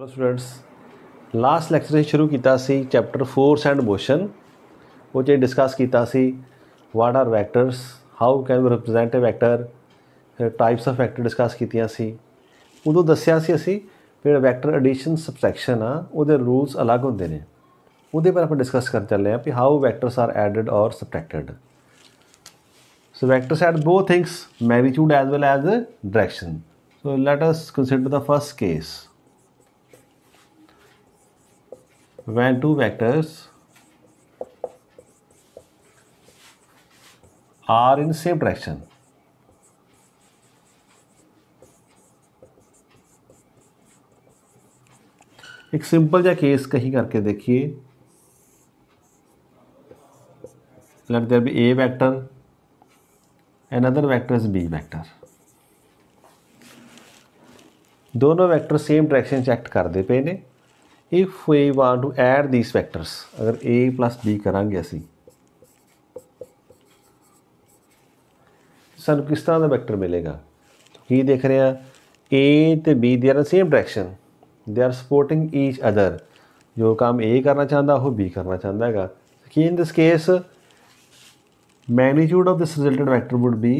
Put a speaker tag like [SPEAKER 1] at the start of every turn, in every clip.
[SPEAKER 1] Hello students, last lecture से शुरू किया सी चैप्टर फोर्स एंड मोशन। वो जो डिस्कस किया सी what are vectors, how can we represent a vector, types of vector discuss कीतियां सी। उदों दस्सिया सी असी फिर वैक्टर एडिशन सबट्रैक्शन आ उहदे रूल्स अलग होंदे ने। उहदे पर आप डिस्कस कर चले हैं कि हाउ वैक्टर्स आर एडिड और subtracted. So vectors add both things, magnitude as well as direction. So let us consider the first case. When two vectors are in same direction. एक सिंपल सा case कहीं करके देखिए। Let there be a vector, another vector is b vector. दोनों vector same direction च act करते पे ने। If we want to add these vectors, अगर a प्लस b करांगे असी, सानू किस तरह का वैक्टर मिलेगा? की देख रहे हैं a तो b they are same direction, they are supporting each other. जो काम a करना चाहता वो b करना चाहता है कि इन this case magnitude of this resulted vector would be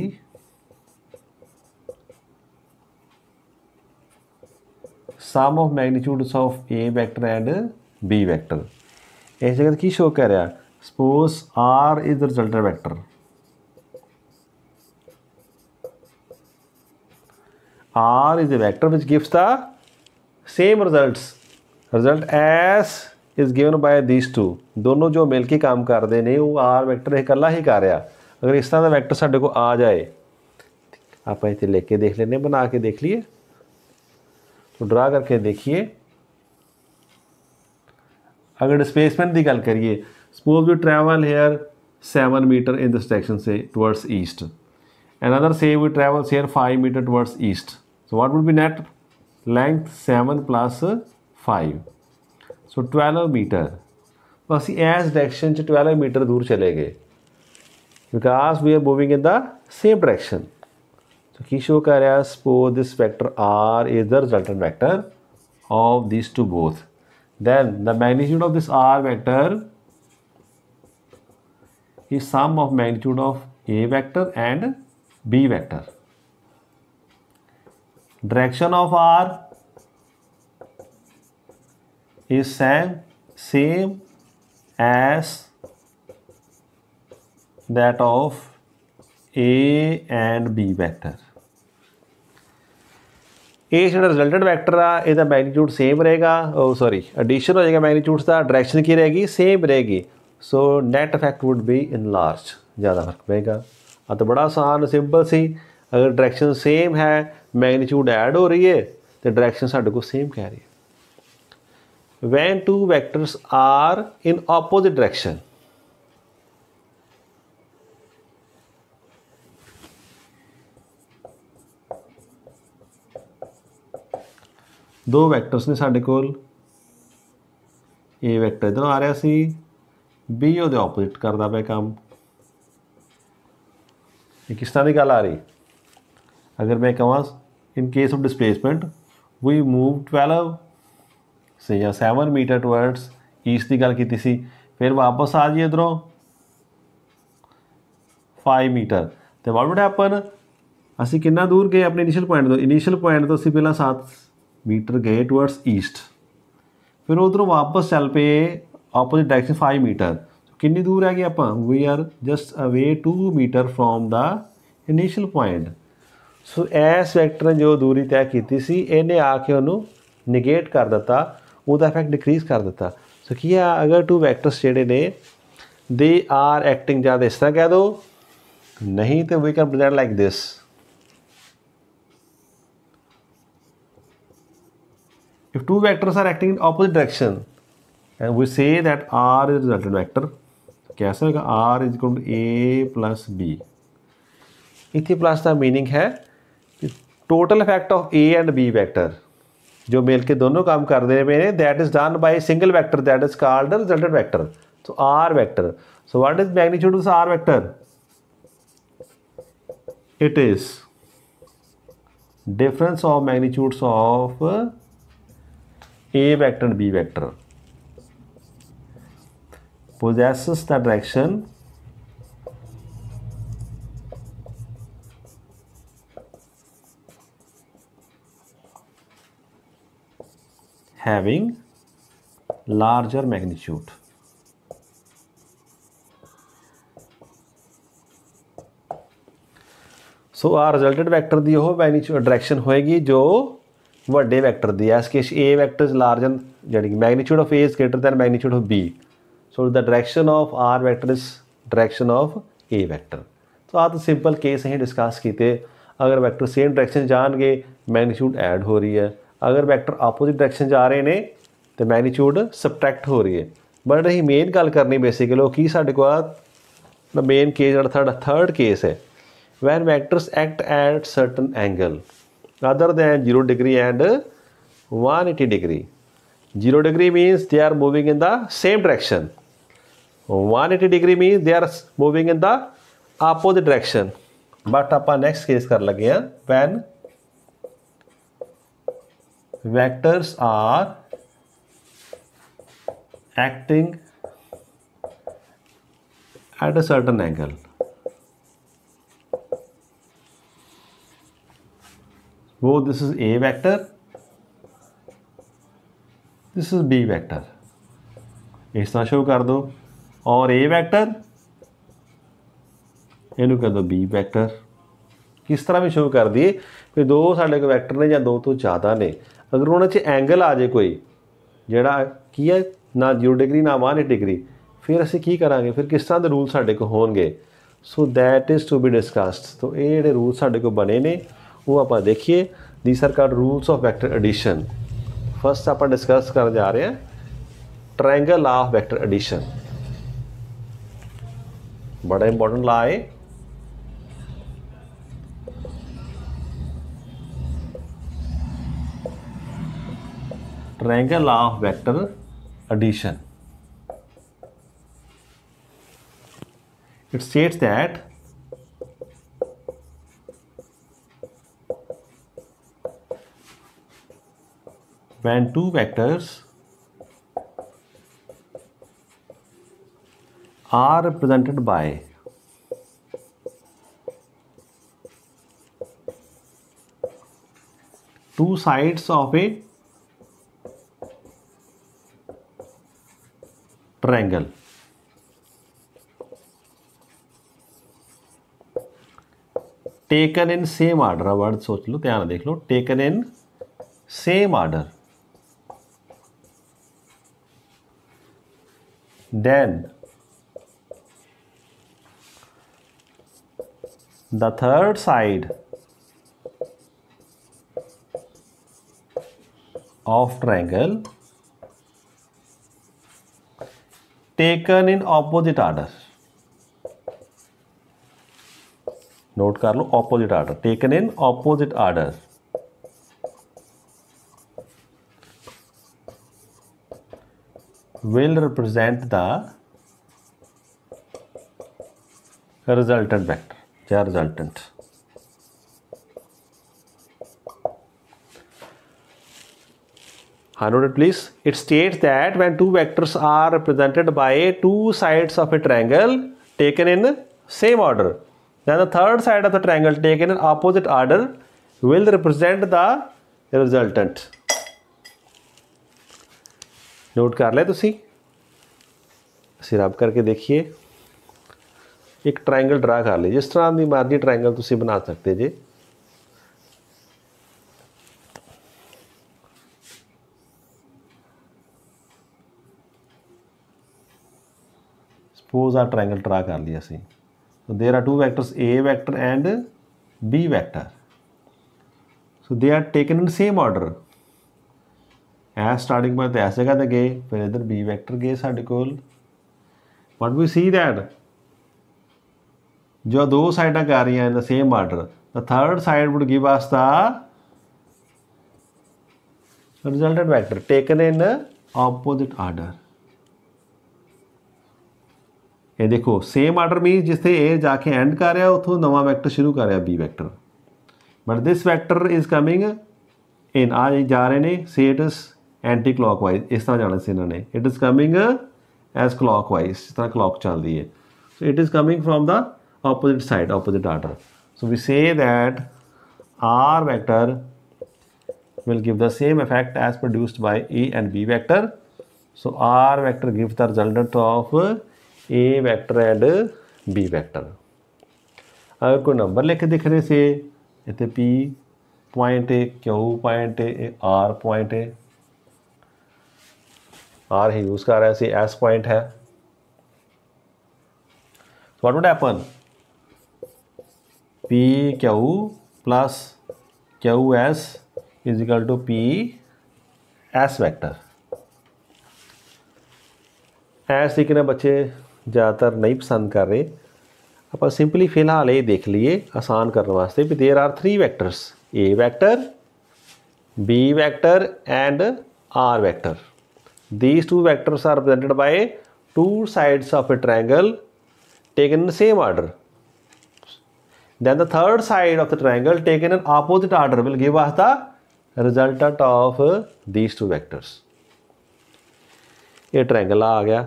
[SPEAKER 1] sum of magnitudes of a vector and b vector. इस जगह की शो कर रहा, suppose r is the resultant vector, r is a vector which gives the same result as is given by these two. दोनों जो मिलके काम करते हैं वो r वैक्टर इकल्ला ही कर रहा। अगर इस तरह का वैक्टर साढ़े को आ जाए, आप इतने लेके देख लेने, बना के देख लिए, तो ड्रा करके देखिए। अगर डिस्प्लेसमेंट की गल करिए, suppose we travel here 7 metre in this direction से टुवर्ड्स ईस्ट, अनदर से we travel here 5 metre towards east. So what would be net length 7 plus 5, so 12 metre. तो असी इस डायरेक्शन 12 मीटर दूर चले गए because we are moving in the same direction. So की show कर रहा है, suppose this vector r is the resultant vector of these two both. Then the magnitude of this r vector is sum of magnitude of a vector and b vector. Direction of r is same as that of a and b vector. ये जो resultant vector आ इसका magnitude same रहेगा, sorry addition हो जाएगा magnitudes का, direction की रहेगी same रहेगी। So net effect would be in large, ज़्यादा फर्क पड़ेगा। तो बड़ा आसान सिंपल सी, अगर डायरेक्शन सेम है मैग्नीट्यूड ऐड हो रही है तो डायरेक्शन साढ़े को सेम कह रही है। When two vectors are in opposite direction, दो वैक्टर्स ने साढ़े कोल, ए वैक्टर इधरों आ रहा सी, बी ਉਹਦੇ ऑपोजिट करता पे काम। ये किस तरह की गल आ रही? अगर मैं कਹਾਂ in case of displacement we move 12 से या 7 मीटर टुवर्ड्स ईस्ट की गल की सी, फिर वापस आ जाइए इधरों 5 मीटर, तो व्हाट वुड हैपन, असी कितना दूर गए अपने इनिशियल पॉइंट तो असी पहला 7 मीटर गए टुवर्ड्स ईस्ट, फिर उधरों वापस चल पे ऑपोजिट डायरेक्शन 5 मीटर। कितनी दूर है कि आप we are just away 2 meter from the initial point. So इस वैक्टर ने जो दूरी तय की सी, इन्हें आके उन्होंने निगेट कर दिता, उसका इफेक्ट डिक्रीज कर दिता। सो की है, अगर टू वैक्टर्स जोड़े ने दे आर एक्टिंग, ज़्यादा इस तरह कह दो, नहीं तो we can present like this. If two vectors are acting in opposite direction and we say that r is resultant vector, कैसे होगा? r is equal to a plus b। इतनी प्लस का मीनिंग है कि total effect of a and b vector जो मिल के दोनों काम कर दे रहे हैं, that is done by single vector, that is called resultant vector. So r vector, so what is magnitude of r vector? It is difference of magnitudes of A vector and B vector possesses the direction having larger magnitude. So आ resulted vector की वो magnitude direction होएगी जो वड्डे vector की एस case A vector is larger यानी कि magnitude of A is greater than magnitude of B so the direction of R vector is direction of A vector. तो आ तो सिंपल केस अं डिस्कस किए अगर वैक्टर सेम डायरैक्शन जाएंगे magnitude add हो रही है अगर वैक्टर आपोजिट डायरैक्शन जा रहे हैं तो मैग्नीट्यूड सबट्रैक्ट हो रही है। बट अं मेन गल करनी बेसिकली कि साढ़े को मेन केस जो थर्ड केस है when vectors act at certain angle other than 0 degree and 180 degree. 0 degree means they are moving in the same direction. 180 degree means they are moving in the opposite direction. But ਆਪਾਂ next case कर लगे हैं when vectors are acting at a certain angle. वो this is A vector this is B vector इस तरह show कर दो और ए वैक्टर इनू कर दो बी वैक्टर किस तरह भी शो कर दिए फिर दो साढ़े को वैक्टर ने या दो तो ज़्यादा ने अगर उन्होंने एंगल आ जाए कोई जोड़ा की है ना 0 डिग्री ना 180 डिग्री फिर असी की करांगे फिर किस तरह के रूल साढ़े को होंगे। So that is to be discussed. तो ये जो रूल साढ़े को बने ने वो आप देखिए these are called rules of vector addition. First आप डिस्कस कर जा रहे हैं triangle law of vector addition बड़ा इंपॉर्टेंट लॉ है। Triangle law of vector addition it states that when two vectors are represented by two sides of a triangle taken in same order word सोच लो ध्यान देख लो taken in same order then the third side of triangle taken in opposite order note कर लो opposite order taken in opposite order will represent the resultant vector या resultant। Noted please it states that when two vectors are represented by two sides of a triangle taken in same order then the third side of the triangle taken in opposite order will represent the resultant। Note कर लिया तुसी असी रब करके देखिए एक triangle draw कर ली जिस तरह की मर्जी ट्रायंगल तुसी बना सकते जे सपोज आ ट्रायंगल ड्रा कर लिया असी so there are two vectors a vector and b vector so they are taken in same order S starting point इस जगह ते गए फिर इधर बी वैक्टर गए साढ़े कोल बट वी सी दैट जो दो साइडां कर रही हैं इन the same order the third side would give us the resultant vector taken in opposite order. ये देखो सेम आर्डर मीन जिथे ए जाके एंड कर रहा उतों नवा वैक्टर शुरू कर रहा B vector but this vector is coming in आ जा रहे हैं से इट इज एंटी क्लॉकवाइज इस तरह जाना से इन्होंने it is coming as clockwise इस तरह क्लॉक चलती है so it is coming from the opposite side opposite order so we say that R vector will give the same effect as produced by A and B vector. So R vector gives the resultant of A vector and B vector. अगर कोई number लिख के दिख रहे से इतने P point है Q point है R पॉइंट है R ही यूज़ कर रहा है से S पॉइंट है so what would happen P Q plus QS is equal to P S vector S ਤਰੀਕੇ ਨਾਲ ਬੱਚੇ ज़्यादातर नहीं पसंद कर रहे आप सिंपली फिलहाल ये देख लीए आसान करने वास्ते भी there are 3 vectors A vector B vector and R vector these 2 vectors are represented by 2 sides of a triangle taken in the same order then the third side of the triangle taken in opposite order will give us the resultant of these 2 vectors ये triangle आ गया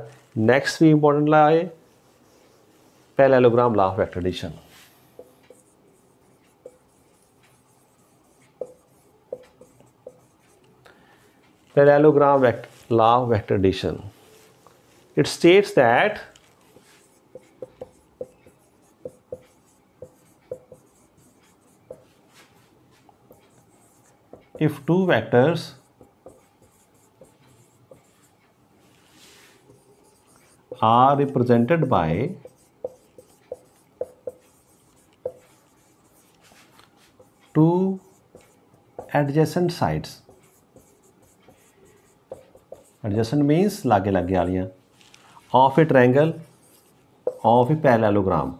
[SPEAKER 1] next भी important law है parallelogram law of vector addition parallelogram law of vector addition it states that if 2 vectors are represented by two adjacent sides adjacent means लागे लागे वालियां of a triangle of a parallelogram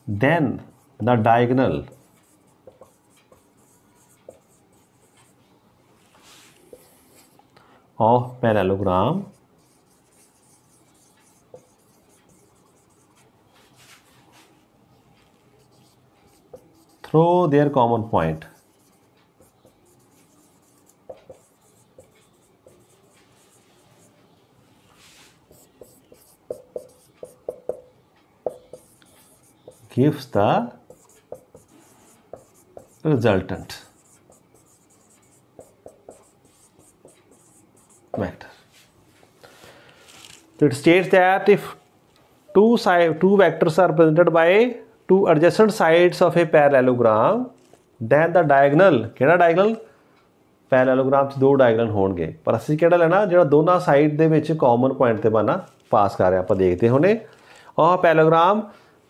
[SPEAKER 1] then the diagonal of parallelogram through their common point gives the resultant vector. So it states that if two vectors are represented by 2 adjacent sides of a parallelogram, then the diagonal ਕਿਹੜਾ diagonal parallelogram 'ਚ 2 diagonal ਹੋਣਗੇ ਪਰ ਅਸੀਂ ਕਿਹੜਾ ਲੈਣਾ ਜਿਹੜਾ ਦੋਨਾਂ side ਦੇ ਵਿੱਚ ਕਾਮਨ ਪੁਆਇੰਟ ਤੇ ਬਣਾ ਪਾਸ ਕਰ ਰਿਹਾ ਆਪਾਂ ਦੇਖਦੇ ਹੋਣੇ ਉਹ parallelogram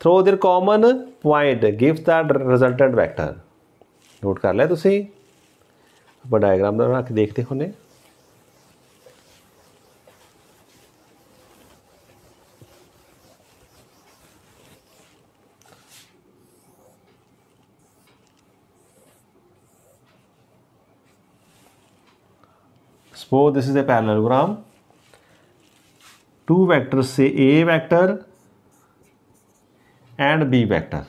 [SPEAKER 1] through their common point gives the resultant vector note कर लिया तुसी आप डायग्राम बना के देखते होने suppose this is a parallelogram 2 vectors से A vector and B vector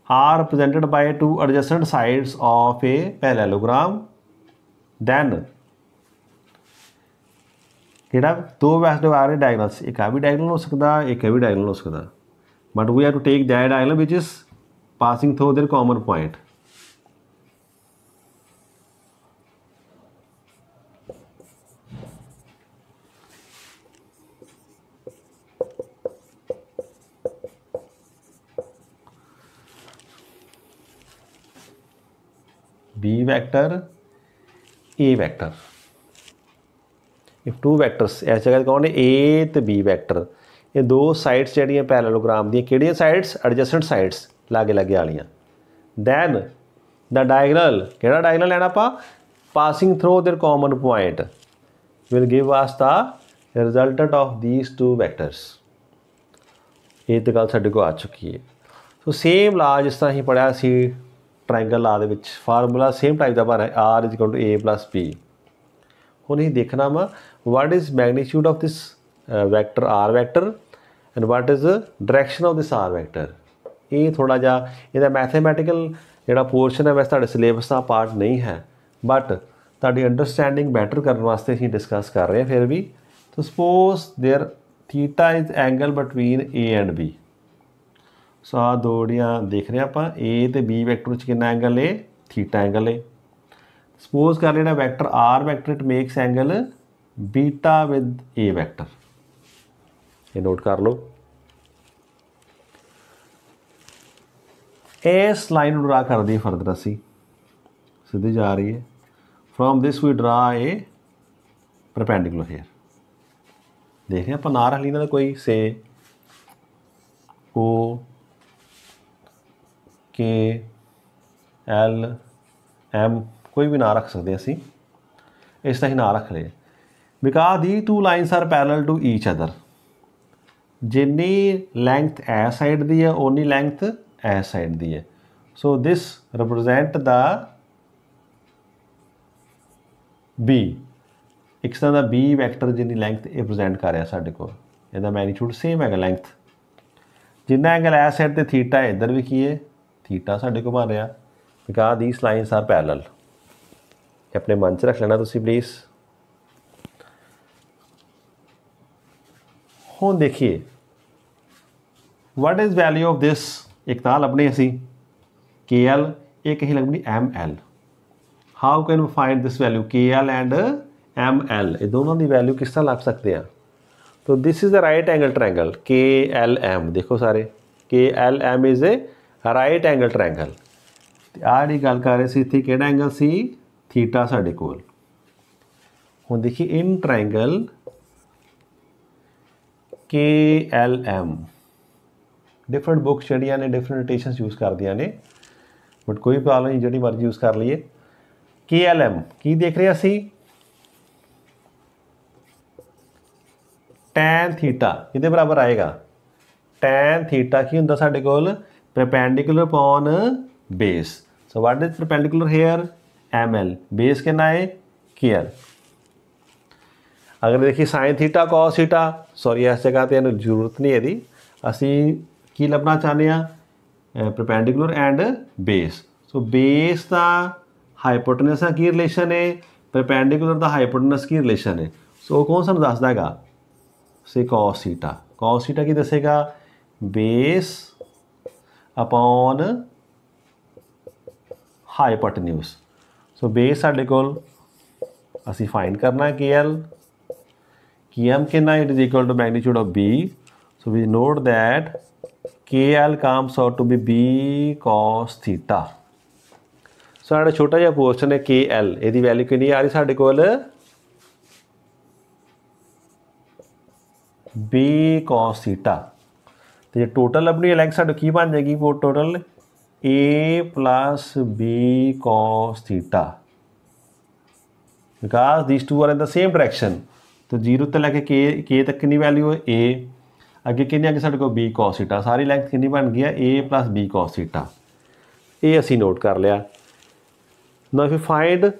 [SPEAKER 1] are represented by 2 adjacent sides of a parallelogram then किहड़ा 2 वैक्टर आ रहे डायगोनल्स एक आ भी डायगोनल हो सकता एक भी डायगोनल हो सकता but we have to take that diagonal which is passing through their common point B vector A vector if 2 vectors इस जगह कौन है A तो B vector ये 2 साइड्स जड़ियाँ पैरेललोग्राम दी किहड़ियां साइड्स एडजेसेंट साइड्स लागे लागे वालियां then the diagonal किहड़ा डायगोनल लेना आपां passing through their common point will give us the resultant of these 2 vectors ये तो गल साडे को आ चुकी है सो सेम ला जिस तरह ही पढ़िया सी ट्रायंगल ला दे विच फार्मूला सेम टाइप का बना है R is equal to A plus B हुण ही देखना वा what is magnitude of this vector R vector and what is the direction of this are vector. ये थोड़ा जा इहदा मैथेमैटिकल जिहड़ा पोर्शन है वैसे तुहाडे सिलेबस का पार्ट नहीं है, बट तुहाडी अंडरस्टैंडिंग बैटर करने वास्ते असीं डिस्कस कर रहे हैं फिर भी। तो suppose their theta is angle between A and B. So आ दो जिहड़ियां देख रहे आपां ए ते बी वैक्टर च कितना एंगल है, थीटा एंगल है। सपोज कर लेना vector R vector it makes angle beta with A vector. ये नोट कर लो। इस लाइन ड्रा कर दी फर्दर असी सीधी जा रही है। From this we draw a perpendicular here. देख रहे हैं अपन ना रख ली ना कोई से ओ के एल एम कोई भी ना रख सकते असी, इस तरह ना रख ले। Because the two lines are parallel to each other. जिन्नी लेंथ ए साइड दी है उन्नी लेंथ ए साइड दी है। So this represent the B, एक तरह का बी वैक्टर जिन्नी लेंथ ये प्रजेंट कर रहा साढ़े को, इसका मैग्नीट्यूड सेम है लेंथ। जिन्ना एंगल ए साइड ते थीटा है इधर भी की है थीटा साढ़े को बन रहा। Because these lines are parallel. अपने मन च रख लेना तुसी प्लीज़। हुण देखिए what is value of this. एक तां लभनी असी के एल, एक असीं लभनी M L. How can we find this value K L and M L, ये दोनों की वैल्यू किस तरह लभ सकते हैं। तो this is the right angle triangle K L M. देखो सारे K L M is a right angle triangle. आ जी गल कर रहे सी इत्थे किहड़ा एंगल सी, थीटा साडे कोल। हुण देखिए in triangle K L am different books जड़ियाँ ने डिफरेंट नोटेशंस यूज़ कर दिया ने, बट कोई प्रॉब्लम नहीं, जी मर्जी यूज़ कर लीए। के एल एम की देख रहे असी टैन थीटा किहदे बराबर आएगा। टैन थीटा की हुंदा साडे कोल perpendicular upon base. So what is perpendicular here M L, base कितना है के एल। अगर देखिए sine theta cos theta, sorry इस जगह तो जरूरत नहीं है, असी की लभना चाहते हैं perpendicular and base. So base का हाइपोटेनस का की रिलेशन है, परपेंडिकुलर का हाइपोटेनस की रिलेशन है। सो कौन सा दसदा है से कॉस थीटा। कॉस थीटा की दसेगा base upon hypotenuse. So base साडे कोल असी फाइंड करना के एल, की एम कितना it is equal to magnitude of B. So we note that K L comes out to be B cos theta. So साढ़ा छोटा जिहा पोर्शन है के एल, यदी वैल्यू कितनी आ रही साडे कोल बी कॉस थीटा। तो टोटल अपनी लेंथ साडे की बन जाएगी वो total A plus B cos theta. Because these two are in the same direction. तो जीरो तो लैके के तक कितनी वैल्यू है ए, अगे कितनी अगे साडे को बी कॉस थीटा। सारी लेंथ कितनी बन गई है ए प्लस बी कॉस थीटा। ये असी नोट कर लिया। Now if you find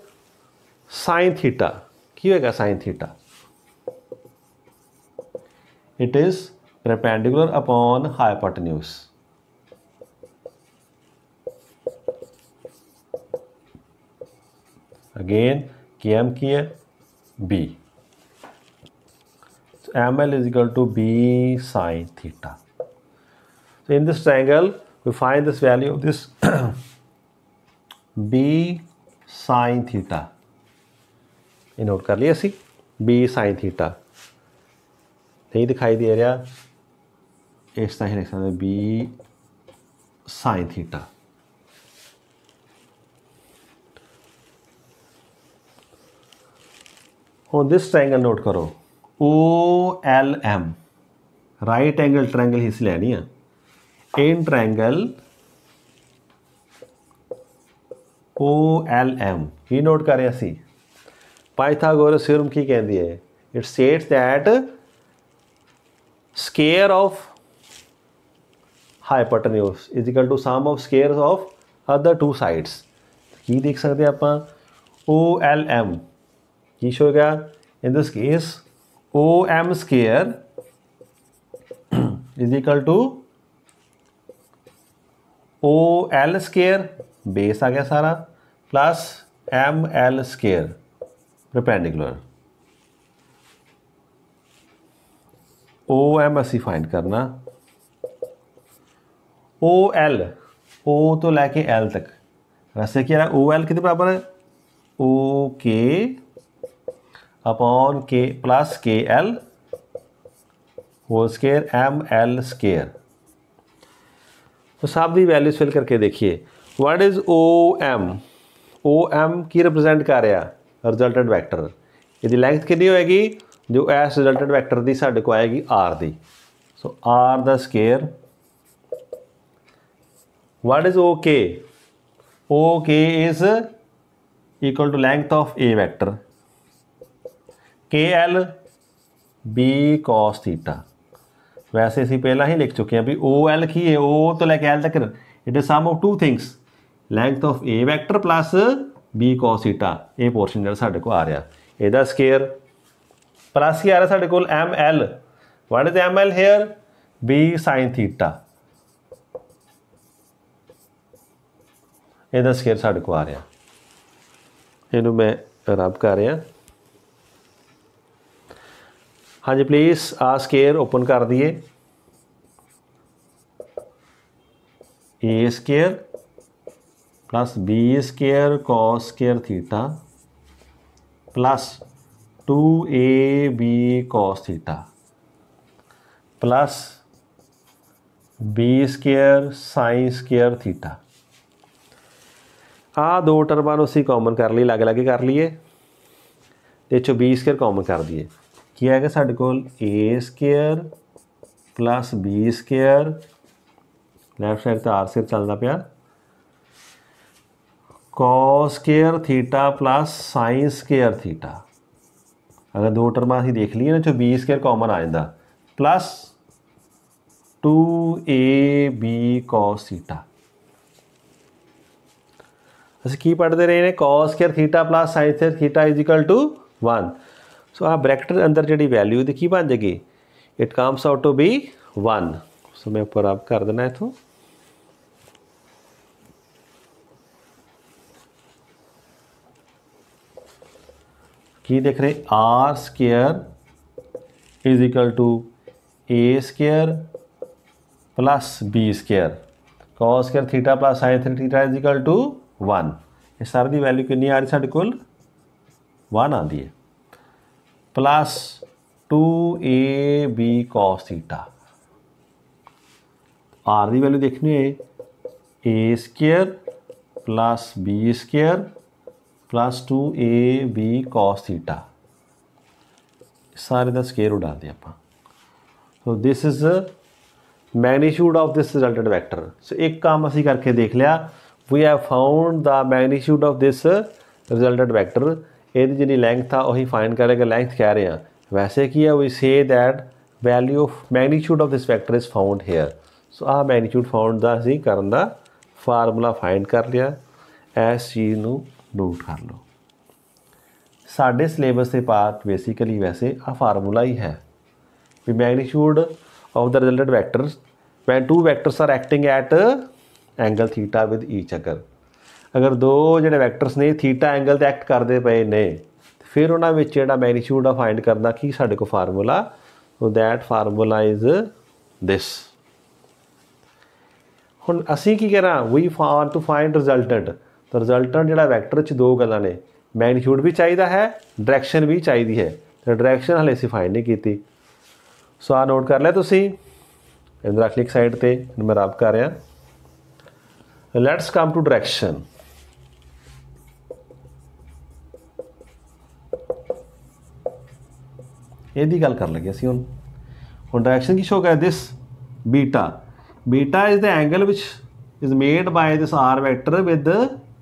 [SPEAKER 1] sine theta, की होगा sine theta, it is perpendicular upon hypotenuse। again km की है b, so ml is equal to b sin theta। so in this triangle we find this value of this b sin theta। ये note कर लिया सी b sin theta। नहीं दिखाई दे रहा, इस तरह लिख सकते बी साइन थीटा। हुण दिस ट्रायंगल नोट करो O L M, right angle triangle हिस्से लैनी है। In triangle O L M की नोट कर रहे सी पाइथागोरस थ्योरम की कहती है, it states that square of hypotenuse is equal to sum of squares of other two sides। की देख सकते हैं आप ओ एल एम की शो गया in this case O M square is equal to O L square, base आ गया सारा, plus M L square perpendicular. O M असी फाइंड करना, ओ एल, ओ तो लैके एल तक, वैसे क्या है ओ एल कितने बराबर है, ओ के अपॉन के प्लस के L whole square M L square. तो सब दी वैल्यूज फिल करके देखिए, what is O M, O M की रिप्रजेंट कर रहा रिजल्टेंट वैक्टर, इसकी लेंथ कितनी होएगी जो एस रिजल्टेंट वैक्टर की साढ़े को आएगी आर दी, so R the square. What is O K, O K is equal to length of A vector, K L B cos theta. वैसे असीं पहला ही लिख चुके हैं भी ओ एल की है, ओ तो लैके एल तक it is sum of two things, length of A vector plus B cos theta, ये पोर्शन जो साढ़े को आ रहा ਇਹਦਾ स्केयर प्लस ही आ रहा साढ़े को M L, what is M L here, B sine theta, ਇਹਦਾ स्केयर साढ़े को आ रहा, इनू मैं रब कर रहा। हाँ जी प्लीज़ आ स्केयर ओपन कर दिए, A square plus B square cos square theta plus 2ab cos theta plus B square sine square theta. आ दो टर्मां नूं असीं कॉमन कर ली, लग लग कर लीए, ते चो बी स्केयर कॉमन कर दिए, की है साढ़े को A square plus B square, left side तो आर स्केयर चलता पाया, cos square theta plus sine square theta. अगर दो टर्मां असीं देख लीए ना चो बी स्केयर कॉमन आ जाता, प्लस 2ab कॉस थीटा। असीं की पढ़ते रहे हैं, cos square theta plus sine square theta is equal to 1। So आ ब्रैकेट अंदर जी वैल्यू की की बन जाएगी, it comes out to be 1। So मैं ऊपर आप कर देना इथों, की देख रहे R square is equal to A square plus B square cos square theta plus sine square theta is equal to 1। इस सारी की वैल्यू कितनी आ रही साढ़े को 1 आती है, plus 2ab cos theta. R की वैल्यू देखनी है A square plus B square plus 2ab cos theta, सारे का स्केयर उड़ा दिया आप। So this is magnitude of this resultant vector. So एक काम असी करके देख लिया, we have found the magnitude of this resultant vector. ये जी लेंथ था वही फाइंड करेगा, लेंथ कह रहे हैं, वैसे की है we say that value of magnitude of this vector is found here. So आ मैग्नीट्यूड फाउंड का असी करन दा फार्मूला फाइंड कर लिया, इस चीज़ को नोट कर लो। साढ़े सिलेबस के पार्ट बेसिकली वैसे आ फार्मूला ही है भी magnitude of the resultant vectors when two vectors are acting at angle theta with each अगर दो जोड़े वैक्टर्स ने थीटा एंगल ते एक्ट करते पे ने, फिर उन्होंने जो मैग्नीट्यूड आ फाइंड करना की साढ़े को formula, so that formula is this. हुण असी की करा, we want to find resultant, तो रिजल्टेंट जो वैक्टर च दो गल्लां ने, मैग्नीट्यूड भी चाहिए है, डायरैक्शन भी चाहिए है, तो डायरैक्शन हले असीं फाइंड नहीं की। सो आ नोट कर लिया तुसीं, इधर रख लिख साइड ते, मैं रब कर रहा। Let's come to direction. यही गल कर लगे असीं हुण डायरैक्शन की शो कर this beta, beta is the angle which is made by this are vector with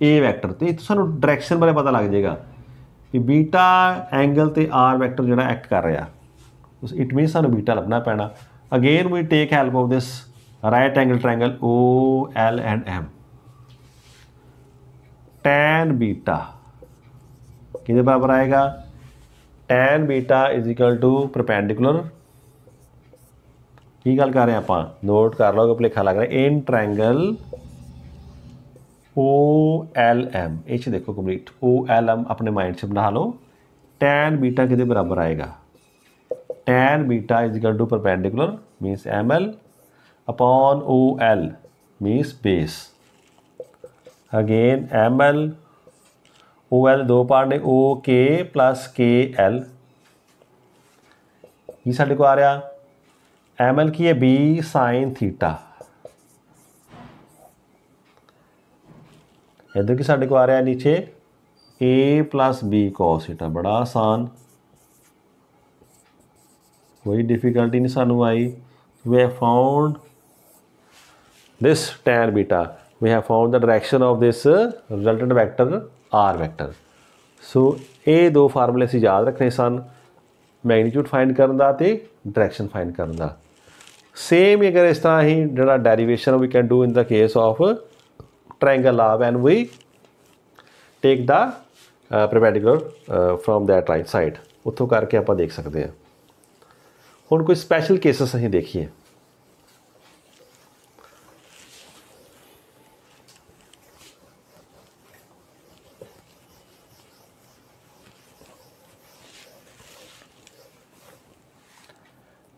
[SPEAKER 1] A vector. तो इत्थों सानूं डायरैक्शन बारे पता लग जाएगा कि बीटा एंगल ते आर वैक्टर जो एक्ट कर रहा, इट मीन सानूं बीटा लभना पैना। Again we take help of this right angle triangle O L and M. Tan beta किहदे बराबर आएगा, tan beta is equal to perpendicular की गल कर रहे हैं आप, नोट कर लो कि भुलेखा लग रहा है। इन ट्रायंगल OLM, ये देखो कंप्लीट OLM अपने माइंड से बना लो। टैन बीटा कितने बराबर आएगा? Tan beta is equal to perpendicular means ML upon OL means base. Again ML OL दो पार्ट ने, OK प्लस KL। ये साढ़े को आ रहा ML की है B साइन थीटा, इधर की साढ़े को आ रहा है नीचे A plus B cos theta. बड़ा आसान, कोई डिफिकल्टी नहीं सानू आई। We have found this tan beta, we have found the direction of this resultant vector R vector. So ये दो फार्मूले असीं याद रखने सन, मैगनीट्यूड फाइंड करन दा ते डायरेक्शन फाइंड करन दा। सेम ही अगर इस तरह ही जिहड़ा derivation we can do in the case of triangle आ when we take the perpendicular from that right side, उत्थों करके आप देख सकते हैं। हुण कोई स्पैशल केसेस असीं देखिए।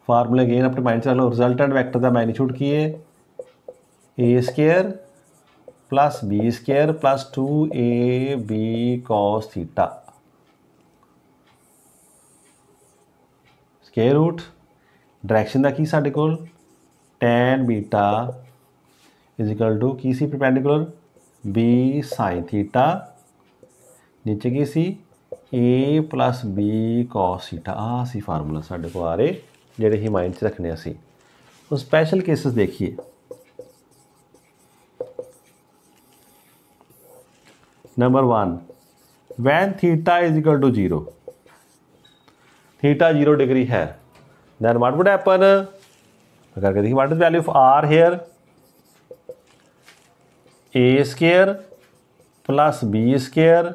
[SPEAKER 1] फार्मूला अगेन अपने माइंड से लो, रिजल्टेंट वैक्टर का मैग्नीट्यूड की है A square plus B square plus 2AB cos theta, square root direction का की साडे कोल tan beta is equal to की सी परपेंडिकुलर B साइन थीटा, नीचे की सी A plus B cos theta. आ सी फार्मूला साडे को आ रहे जेडे ही माइंड च रखने असी। तो स्पैशल केसेस देखिए। Number 1, when theta is equal to 0, theta 0 degree है, देन व्हाट वुड हैपन? अगर देखिए what is value of R here, A square plus B square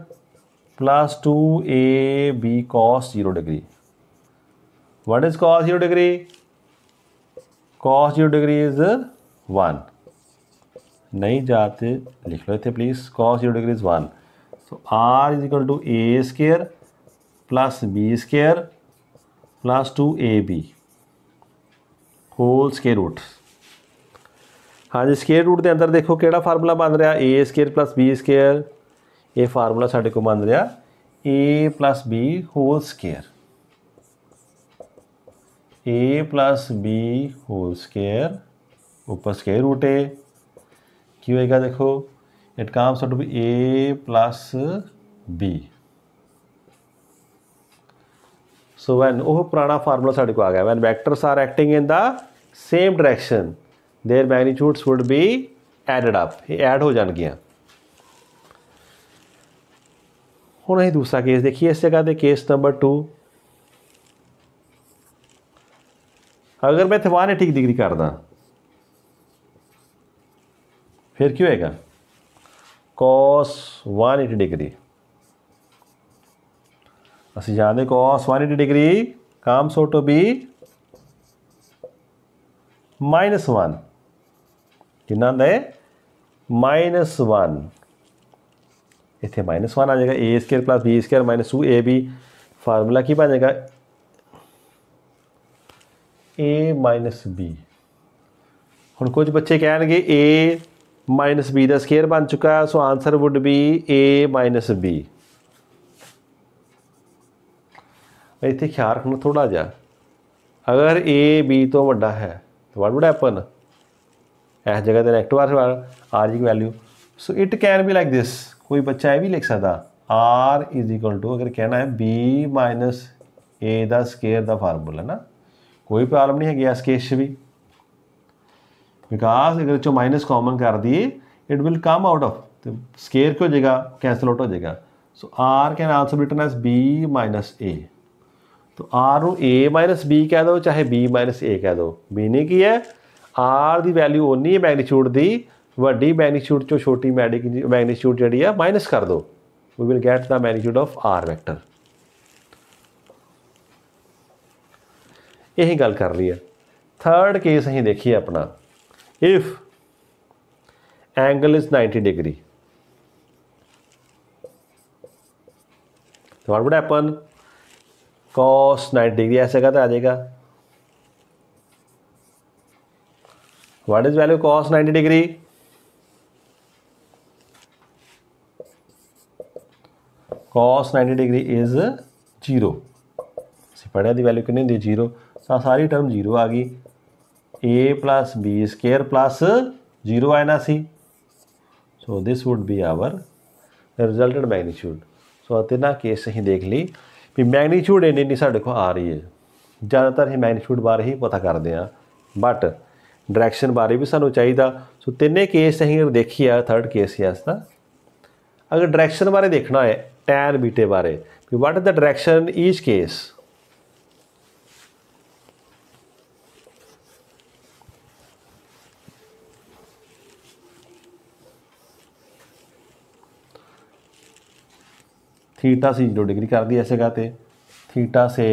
[SPEAKER 1] plus 2AB cos 0 degree. What is cos 0 degree? Cos 0 degree is 1। नहीं जाते लिख लो इतने please, cos 0 degree is 1। So R is equal to A square plus B square plus 2AB whole square root. हाँ जी, square root के अंदर देखो केड़ा फार्मूला बन रहा, A square plus B square. ये फार्मूला साढ़े को बन रहा A plus B whole square, A plus B whole square ऊपर स्केयर रूट है, की होएगा देखो, it comes out to be A plus B। So when वो पुराना फार्मूला साढ़े को आ गया, when vectors are acting in the same direction their magnitudes would be added up, ये ऐड हो जाएगियां। हुण असीं दूसरा केस देखिए इस जगह पे, केस नंबर 2। अगर मैं 180 डिग्री कर दा फिर क्यों होएगा? cos 180 डिग्री, असीं जानते cos 180 degree comes out to be -1, कितना होंदा है -1, इत्थे -1 आ जाएगा। A square plus B square minus 2AB, formula की बन जाएगा A माइनस B। हुण कुछ बच्चे कहेंगे A माइनस B का स्केयर बन चुका है, so answer would B A minus B। इत्थे ख्याल रखना थोड़ा जा, अगर A B तो वड्डा है तो व्हाट वुड हैपन? इस जगह तो नेगेटिव R की value, so it can be like this. कोई बच्चा यह भी लिख सकता R इज इक्वल टू, अगर कहना है B माइनस A का स्केयर का फार्मूला ना, कोई प्रॉब्लम नहीं है इस केस भी, बिकॉज अगर जो माइनस कॉमन कर दिए it will come out off, तो स्केयर क्यों हो जाएगा, कैंसल आउट हो जाएगा। So R can also be written as B minus A। तो R को A माइनस B कह दो चाहे B माइनस A कह दो, मीनिंग की है R की वैल्यू उन्नी है मैग्नीट्यूड की, वड्डी मैग्नीट्यूड चो छोटी मैग्नीट्यूड जी है माइनस कर दो, we will get the magnitude of R vector. यही गल कर रही है। थर्ड केस असीं देखिए अपना, इफ एंगल इज 90 डिग्री, तो what would happen, cos 90 degree ऐसे जगह आ जाएगा। What is value cos 90 degree, cos 90 degree is 0। पढ़िया की वैल्यू कितनी होंगी 0, तो सारी टर्म 0 आ गई, a plus B square plus 0 आए ना सी, so this would be our resulted magnitude. सो तिना केस असीं देख ली भी मैग्नीट्यूड इन्नी नहीं साढ़े को आ रही है, ज़्यादातर असीं मैग्नीट्यूड बारे ही पता करते हैं, बट डायरैक्शन बारे भी सानू चाहिए। सो तिने केस असीं देखिए, थर्ड केस है इसका। अगर डायरैक्शन बारे देखना है टैन बीटे बारे, what is the direction each case, theta से 0 डिग्री कर दी ऐसे गाते, थीटा से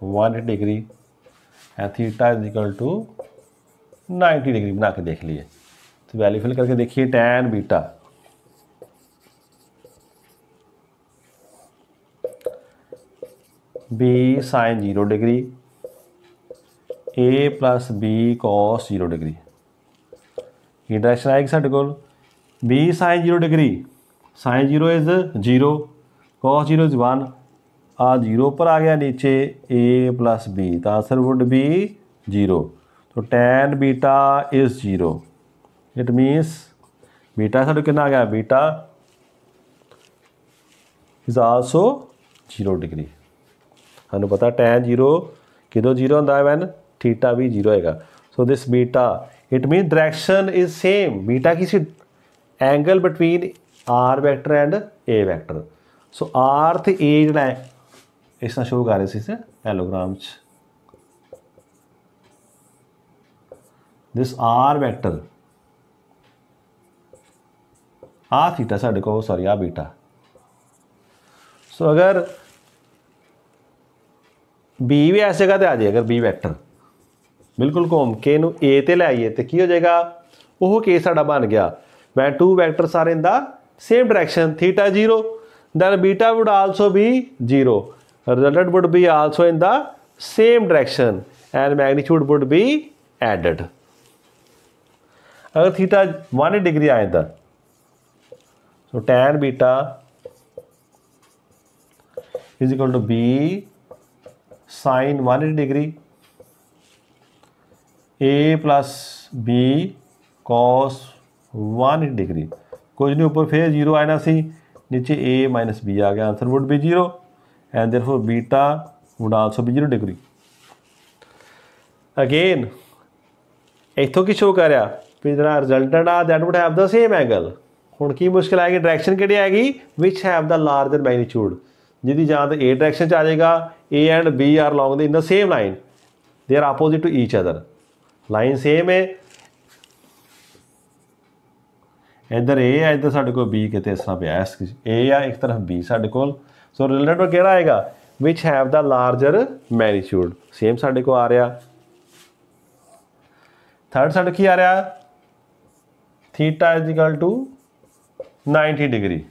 [SPEAKER 1] 1 degree and theta is equal to 90 degree बना के देख लिए। तो वैल्यू फिल करके देखिए, tan beta B sine 0 degree A plus B cos 0 degree, ये डायरेक्शन आएगी साढ़े को, B sine 0 degree, sine 0 is 0, cos 0 is 1, आ 0 पर आ गया नीचे a प्लस बी, तो आंसर वुड बी 0। तो tan beta is 0, it means beta साढ़े कितना आ गया, बीटा इज आल्सो 0 डिग्री। सानू पता टैन 0 किदों 0 होंदा है, वैन थीटा भी 0 होएगा। So this beta it mean direction is same, beta किसी angle between R vector and A vector. So R तो ए जोड़ा है इस तरह शो कर रहे थे एलोग्राम च, दिस आर वैक्टर आ थीटा साढ़े को, सॉरी आ बीटा। सो अगर बी भी ऐसे जगह आ जाए, अगर बी वैक्टर बिल्कुल घूम के नू ए ते ले आइए तो की हो जाएगा, वो केस साडा बन गया, when two vectors are in the same direction, theta 0, then beta would also be 0, resultant would be also in the same direction and magnitude would be added। अगर थीटा 1 डिग्री आए था, so tan beta is equal to b sin 1 degree a plus b cos 1 degree, कुछ नहीं ऊपर फिर 0 आए ना सी, नीचे a माइनस बी आ गया, answer would be 0 and therefore beta would also be 0 degree. Again इतों की शो कर रहा भी जो रिजल्टेंट आ that would have the same angle. हुण की मुश्किल आएगी, डायरेक्शन किहड़ी आएगी which have the larger magnitude, जिहदी जां तो ए डायरेक्शन आ जाएगा, A and B are long in the same line, they are opposite to each other, line same है, इधर ए है इधर साढ़े को बी कितने इस तरह पे ए आ एक तरफ बी साढ़े को। सो रिजल्टेंट केड़ा आएगा which have the larger magnitude, same साढ़े को आ रहा। थर्ड साढ़े की आ रहा, theta is equal to 90 degree,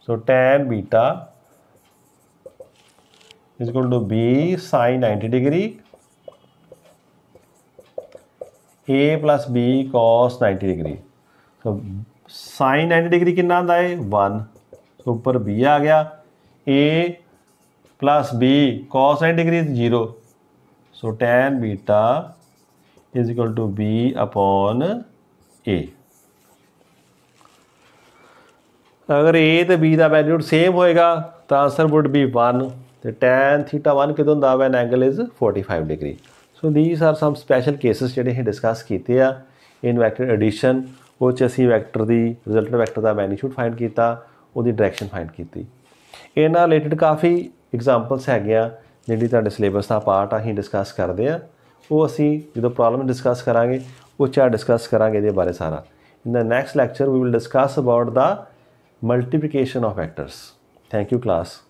[SPEAKER 1] so tan beta is equal to B sine 90 degree A plus B cos 90 degree. तो साइन 90 डिग्री कितना आता है 1, तो ऊपर बी आ गया, A plus B cos 90 degree 0, so tan beta is equal to B upon ए। अगर ए तो बी का वैल्यूड सेम होएगा तो आंसर वुड बी 1, तो टैन थीटा 1 कितों होंदा when angle is 45 degree. So these are some special cases जिहड़े असीं डिस्कस कीते आ इन वैक्टर एडिशन, वो असीं वैक्टर दी रिजल्टेंट वैक्टर का मैग्नीट्यूड फाइंड किया, उसकी डायरेक्शन फाइंड की। इन्हां रिलेटेड काफ़ी एग्जाम्पल्स हैगियां जिहड़ी तुहाडे सिलेबस का पार्ट असीं डिस्कस करते हैं, वो असीं जो प्रॉब्लम डिस्कस करांगे वो चाहे डिस्कस करांगे इहदे बारे सारा। In the next lecture we will discuss about the multiplication of vectors. Thank you class.